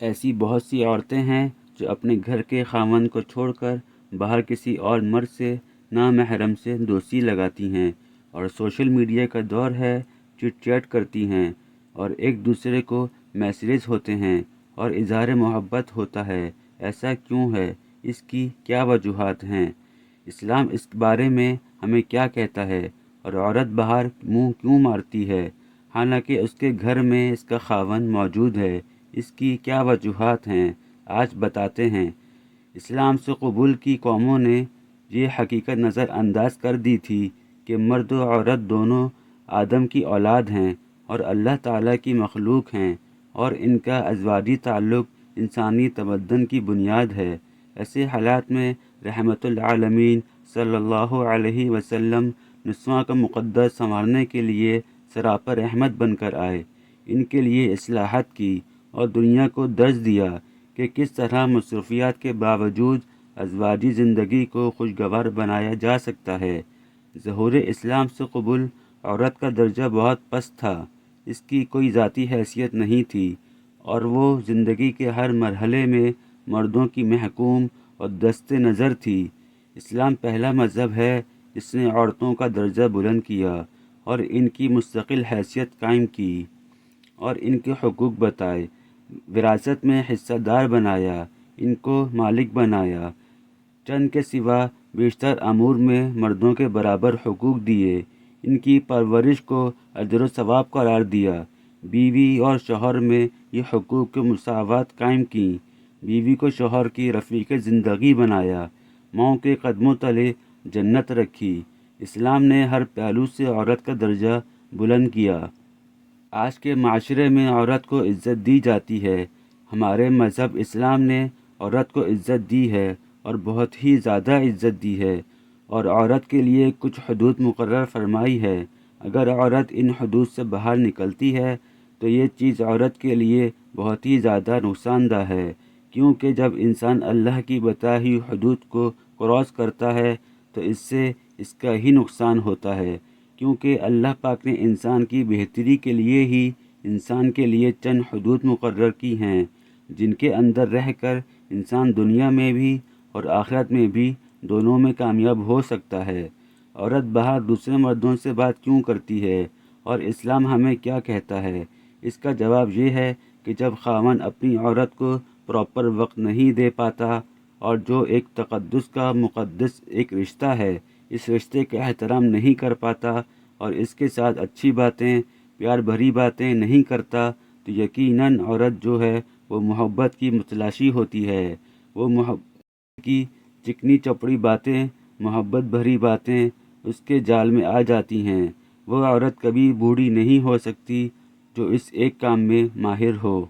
ایسی بہت سی عورتیں ہیں جو اپنے گھر کے خاوند کو چھوڑ کر باہر کسی اور مرد سے نامحرم سے دوستی لگاتی ہیں، اور سوشل میڈیا کا دور ہے، چٹ چیٹ کرتی ہیں اور ایک دوسرے کو میسیجز ہوتے ہیں اور اظہار محبت ہوتا ہے۔ ایسا کیوں ہے؟ اس کی کیا وجوہات ہیں؟ اسلام اس بارے میں ہمیں کیا کہتا ہے؟ اور عورت باہر منہ کیوں مارتی ہے حالانکہ اس کے گھر میں اس کا خاوند موجود ہے؟ اس کی کیا وجوہات ہیں؟ آج بتاتے ہیں۔ اسلام سے قبول کی قوموں نے یہ حقیقت نظر انداز کر دی تھی کہ مرد و عورت دونوں آدم کی اولاد ہیں اور اللہ تعالیٰ کی مخلوق ہیں، اور ان کا ازواجی تعلق انسانی تمدن کی بنیاد ہے۔ ایسے حالات میں رحمت العالمین صلی اللہ علیہ وسلم نسواں کا مقدس سنوارنے کے لیے سراپا رحمت بن کر آئے، ان کے لیے اصلاحات کی اور دنیا کو درس دیا کہ کس طرح مصروفیات کے باوجود ازواجی زندگی کو خوشگوار بنایا جا سکتا ہے۔ ظہور اسلام سے قبل عورت کا درجہ بہت پست تھا، اس کی کوئی ذاتی حیثیت نہیں تھی اور وہ زندگی کے ہر مرحلے میں مردوں کی محکوم اور دست نظر تھی۔ اسلام پہلا مذہب ہے جس نے عورتوں کا درجہ بلند کیا اور ان کی مستقل حیثیت قائم کی اور ان کے حقوق بتائے، وراثت میں حصہ دار بنایا، ان کو مالک بنایا، چند کے سوا بیشتر امور میں مردوں کے برابر حقوق دیے، ان کی پرورش کو اجر و ثواب قرار دیا، بیوی اور شوہر میں یہ حقوق کی مساوات قائم کی، بیوی کو شوہر کی رفیق زندگی بنایا، ماؤں کے قدموں تلے جنت رکھی۔ اسلام نے ہر پہلو سے عورت کا درجہ بلند کیا۔ آج کے معاشرے میں عورت کو عزت دی جاتی ہے۔ ہمارے مذہب اسلام نے عورت کو عزت دی ہے اور بہت ہی زیادہ عزت دی ہے، اور عورت کے لیے کچھ حدود مقرر فرمائی ہے۔ اگر عورت ان حدود سے باہر نکلتی ہے تو یہ چیز عورت کے لیے بہت ہی زیادہ نقصان دہ ہے، کیونکہ جب انسان اللہ کی بتائی حدود کو کراس کرتا ہے تو اس سے اس کا ہی نقصان ہوتا ہے، کیونکہ اللہ پاک نے انسان کی بہتری کے لیے ہی انسان کے لیے چند حدود مقرر کی ہیں، جن کے اندر رہ کر انسان دنیا میں بھی اور آخرت میں بھی دونوں میں کامیاب ہو سکتا ہے۔ عورت باہر دوسرے مردوں سے بات کیوں کرتی ہے اور اسلام ہمیں کیا کہتا ہے؟ اس کا جواب یہ ہے کہ جب خاوند اپنی عورت کو پراپر وقت نہیں دے پاتا اور جو ایک تقدس کا مقدس ایک رشتہ ہے، اس رشتے کا احترام نہیں کر پاتا اور اس کے ساتھ اچھی باتیں، پیار بھری باتیں نہیں کرتا، تو یقیناً عورت جو ہے وہ محبت کی متلاشی ہوتی ہے۔ وہ محبت کی چکنی چپڑی باتیں، محبت بھری باتیں اس کے جال میں آ جاتی ہیں۔ وہ عورت کبھی بوڑھی نہیں ہو سکتی جو اس ایک کام میں ماہر ہو۔